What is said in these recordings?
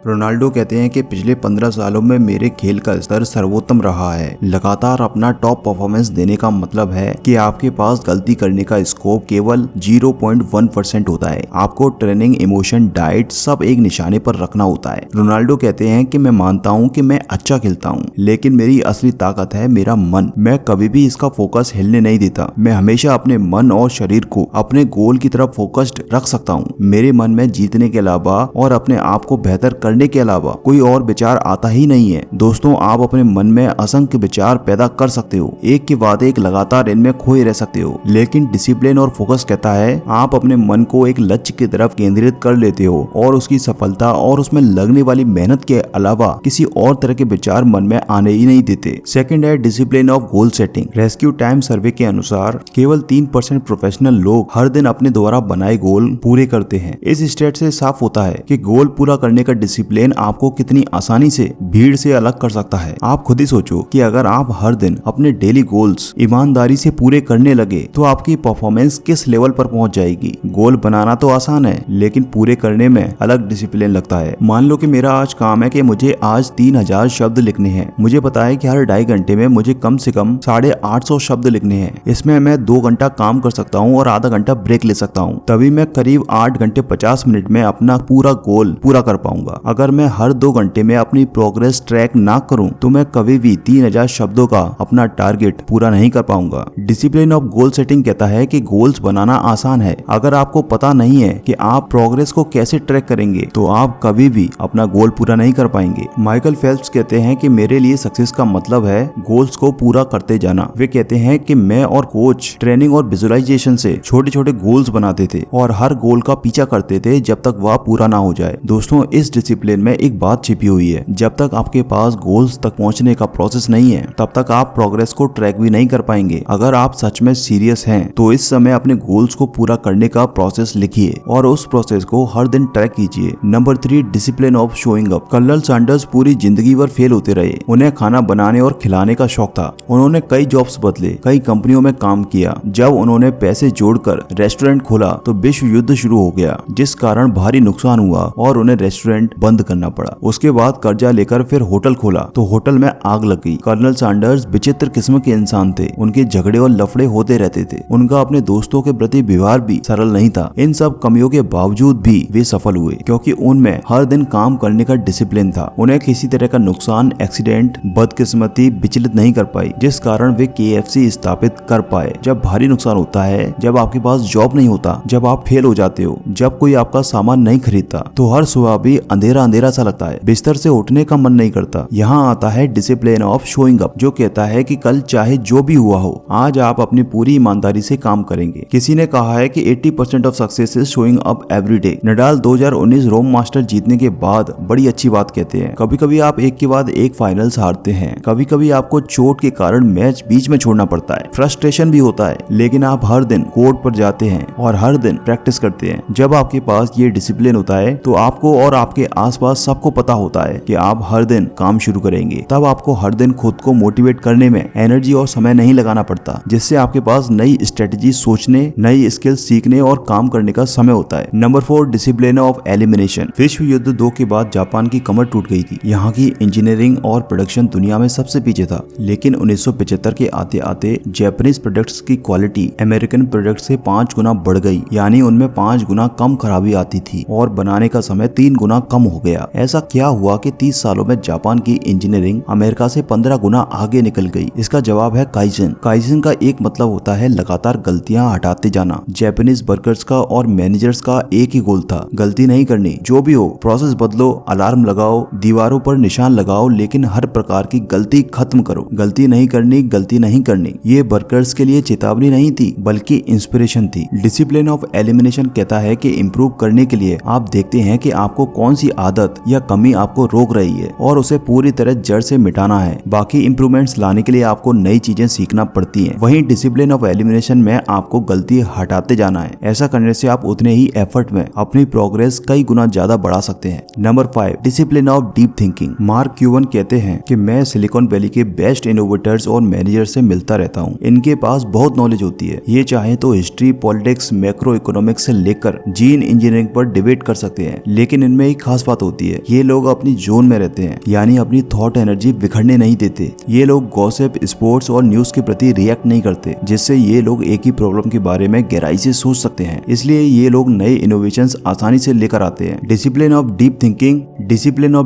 Ronaldo कहते हैं कि पिछले 15 सालों में मेरे खेल का स्तर सर्वोत्तम रहा है। लगातार अपना टॉप परफॉर्मेंस देने का मतलब है कि आपके पास गलती करने का स्कोप केवल 0.1% होता है। आपको ट्रेनिंग, इमोशन, डाइट सब एक निशाने पर रखना होता है। रोनाल्डो कहते हैं कि मैं मानता हूं कि मैं अच्छा खेलता हूं, लेकिन मेरी असली ताकत है मेरा मन। मैं कभी भी इसका फोकस हिलने नहीं देता। मैं हमेशा अपने मन और शरीर को अपने गोल की तरफ फोकस्ड रख सकता हूं। मेरे मन में जीतने के अलावा और अपने आप को बेहतर करने के अलावा कोई और विचार आता ही नहीं है। दोस्तों, आप अपने मन में असंख्य विचार पैदा कर सकते हो, एक के बाद एक लगातार इनमें खोए रह सकते हो, लेकिन डिसिप्लिन और फोकस कहता है आप अपने मन को एक लक्ष्य की तरफ केंद्रित कर लेते हो और उसकी सफलता और उसमें लगने वाली मेहनत के अलावा किसी और तरह के विचार मन में आने ही नहीं देते। सेकंड है discipline of goal setting. Rescue time survey के अनुसार केवल 3% प्रोफेशनल लोग हर दिन अपने द्वारा बनाए गोल पूरे करते हैं। इस स्टेट से साफ होता है कि गोल पूरा करने का डिसिप्लिन आपको कितनी आसानी से भीड़ से अलग कर सकता है। आप खुद ही सोचो कि अगर आप हर दिन अपने डेली गोल्स ईमानदारी से पूरे करने लगे तो आपकी परफॉर्मेंस किस लेवल पर पहुंच जाएगी। गोल बनाना तो आसान है, लेकिन पूरे करने में अलग डिसिप्लिन लगता है। मान लो कि मेरा आज काम है कि मुझे आज 3000 शब्द लिखने हैं। मुझे पता है कि हर 2.5 घंटे में मुझे कम से कम 850 शब्द लिखने हैं। इसमें मैं 2 घंटा काम कर सकता हूँ और आधा घंटा ब्रेक ले सकता हूँ। तभी मैं करीब 8 घंटे 50 मिनट में अपना पूरा गोल पूरा कर पाऊंगा। अगर मैं हर 2 घंटे में अपनी प्रोग्रेस ट्रैक ना करूं तो मैं कभी भी 3000 शब्दों का अपना टारगेट पूरा नहीं कर पाऊंगा। डिसिप्लिन ऑफ गोल सेटिंग कहता है कि गोल्स बनाना आसान है। अगर आपको पता नहीं है कि आप प्रोग्रेस को कैसे ट्रैक करेंगे तो आप कभी भी अपना गोल पूरा नहीं कर पाएंगे। माइकल फेल्प्स कहते हैं कि मेरे लिए सक्सेस का मतलब है गोल्स को पूरा करते जाना। वे कहते हैं कि मैं और कोच ट्रेनिंग और विजुअलाइजेशन से छोटे छोटे गोल्स बनाते थे और हर गोल का पीछा करते थे जब तक वह पूरा ना हो जाए। दोस्तों, इस डिसिप्लिन में एक बात छिपी हुई है। जब तक आपके पास गोल्स तक पहुंचने का प्रोसेस नहीं है तब तक आप प्रोग्रेस को ट्रैक भी नहीं कर पाएंगे। अगर आप सच में सीरियस हैं तो इस समय अपने गोल्स को पूरा करने का प्रोसेस लिखिए और उस प्रोसेस को हर दिन ट्रैक कीजिए। Number 3, discipline of showing up. Colonel Sanders पूरी जिंदगी भर फेल होते रहे। उन्हें खाना बनाने और खिलाने का शौक था। उन्होंने कई जॉब्स बदले, कई कंपनियों में काम किया। जब उन्होंने पैसे जोड़कर रेस्टोरेंट खोला तो विश्व युद्ध शुरू हो गया, जिस कारण भारी नुकसान हुआ और उन्हें रेस्टोरेंट बंद करना पड़ा। उसके बाद कर्जा लेकर फिर होटल खोला तो होटल में आग लग गई। कर्नल सैंडर्स विचित्र किस्म के इंसान थे। उनके झगड़े और लफड़े होते रहते थे। उनका अपने दोस्तों के प्रति व्यवहार भी सरल नहीं था। इन सब कमियों के बावजूद भी वे सफल हुए क्योंकि उनमें हर दिन काम करने का डिसिप्लिन था। उन्हें किसी तरह का नुकसान, एक्सीडेंट, बदकिस्मती विचलित नहीं कर पाई, जिस कारण वे KFC स्थापित कर पाए। जब भारी नुकसान होता है, जब आपके पास जॉब नहीं होता, जब आप फेल हो जाते हो, जब कोई आपका सामान नहीं खरीदता तो हर सुबह भी अंधेरा अंधेरा सा लगता है। बिस्तर से उठने का मन नहीं करता। यहाँ आता है डिसिप्लिन ऑफ शोइंग अप, जो कहता है कि कल चाहे जो भी हुआ हो, आज आप अपनी पूरी ईमानदारी से काम करेंगे। किसी ने कहा है कि 80% of success is showing up every day. Nadal 2019 Rome master जीतने के बाद बड़ी अच्छी बात कहते हैं। कभी कभी आप एक के बाद एक फाइनल्स हारते हैं। कभी कभी आपको चोट के कारण मैच बीच में छोड़ना पड़ता है। फ्रस्ट्रेशन भी होता है, लेकिन आप हर दिन कोर्ट पर जाते हैं और हर दिन प्रैक्टिस करते हैं। जब आपके पास ये डिसिप्लिन होता है तो आपको और आपके आसपास सबको पता होता है कि आप हर दिन काम शुरू करेंगे। तब आपको हर दिन खुद को मोटिवेट करने में एनर्जी और समय नहीं लगाना पड़ता, जिससे आपके पास नई स्ट्रेटेजी सोचने, नई स्किल सीखने और काम करने का समय होता है। Number 4, discipline of elimination. विश्व युद्ध 2 के बाद जापान की कमर टूट गई थी। यहाँ की इंजीनियरिंग और प्रोडक्शन दुनिया में सबसे पीछे था, लेकिन 1975 के आते आते जापानीज प्रोडक्ट्स की क्वालिटी अमेरिकन प्रोडक्ट से 5 गुना बढ़ गई। यानी उनमें 5 गुना कम खराबी आती थी और बनाने का समय 3 गुना कम हो गया। ऐसा क्या हुआ कि 30 सालों में जापान की इंजीनियरिंग अमेरिका से 15 गुना आगे निकल गई? इसका जवाब है काइजन। काइजन का एक मतलब होता है लगातार गलतियां हटाते जाना। जापानीज वर्कर्स का और मैनेजर्स का एक ही गोल था, गलती नहीं करनी। जो भी हो, प्रोसेस बदलो, अलार्म लगाओ, दीवारों पर निशान लगाओ, लेकिन हर प्रकार की गलती खत्म करो। गलती नहीं करनी, गलती नहीं करनी। ये वर्कर्स के लिए चेतावनी नहीं थी, बल्कि इंस्पिरेशन थी। डिसिप्लिन ऑफ एलिमिनेशन कहता है कि इम्प्रूव करने के लिए आप देखते हैं कि आपको कौन सी आदत या कमी आपको रोक रही है और उसे पूरी तरह जड़ से मिटाना है। बाकी इंप्रूवमेंट्स लाने के लिए आपको नई चीजें सीखना पड़ती हैं। वहीं डिसिप्लिन ऑफ एलिमिनेशन में आप आपको गलती हटाते जाना है। ऐसा करने से आप उतने ही एफर्ट में अपनी प्रोग्रेस कई गुना ज्यादा बढ़ा सकते हैं। Number 5, discipline of deep thinking. Mark Cuban कहते हैं कि मैं सिलिकॉन वैली के बेस्ट इनोवेटर्स और मैनेजर से मिलता रहता हूँ। इनके पास बहुत नॉलेज होती है। ये चाहे तो हिस्ट्री, पॉलिटिक्स, मैक्रो इकोनॉमिक्स से लेकर जीन इंजीनियरिंग पर डिबेट कर सकते हैं। लेकिन इनमें एक खास बात होती है, ये लोग अपनी जोन में रहते हैं, यानी अपनी थॉट एनर्जी बिखरने नहीं देते। ये लोग गॉसिप, स्पोर्ट्स और न्यूज के प्रति रिएक्ट नहीं करते, जिससे ये लोग एक ही प्रॉब्लम के बारे में गहराई से सोच सकते हैं। इसलिए ये लोग नए इनोवेशंस आसानी से लेकर आते हैं। डिसिप्लिन ऑफ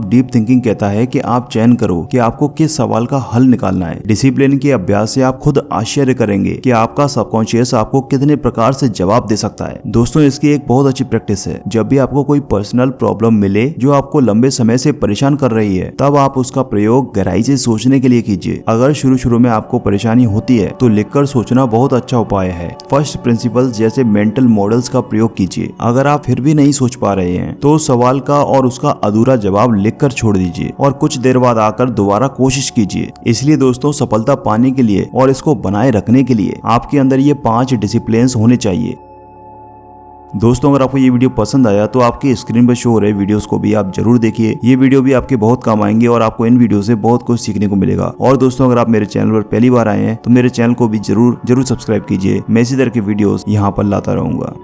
डीप थिंकिंग कहता है कि आप चयन करो कि आपको किस सवाल का हल निकालना है। डिसिप्लिन के अभ्यास से आप खुद आश्चर्य करेंगे कि आपका सबकॉन्शियस आपको कितने प्रकार से जवाब दे सकता है। दोस्तों, इसकी एक बहुत अच्छी प्रैक्टिस है, जब भी आपको कोई पर्सनल प्रॉब्लम मिले जो आपको लंबे समय से परेशान कर रही है, तब आप उसका प्रयोग गहराई से सोचने के लिए कीजिए। अगर शुरू में आपको परेशानी होती है तो लिखकर सोचना बहुत अच्छा उपाय है। फर्स्ट प्रिंसिपल्स जैसे मेंटल मॉडल्स का प्रयोग कीजिए। अगर आप फिर भी नहीं सोच पा रहे हैं तो सवाल का और उसका अधूरा जवाब लिखकर छोड़ दीजिए और कुछ देर बाद आकर दोबारा कोशिश कीजिए। इसलिए दोस्तों, सफलता पाने के लिए और इसको बनाए रखने के लिए आपके अंदर ये 5 डिसिप्लिन्स होने चाहिए। दोस्तों, अगर आपको ये वीडियो पसंद आया तो आपकी स्क्रीन पर शो हो रहे वीडियोस को भी आप जरूर देखिए। ये वीडियो भी आपके बहुत काम आएंगे और आपको इन वीडियो से बहुत कुछ सीखने को मिलेगा। और दोस्तों, अगर आप मेरे चैनल पर पहली बार आए हैं तो मेरे चैनल को भी जरूर सब्सक्राइब कीजिए। मैं इसी तरह के वीडियोस यहाँ पर लाता रहूंगा।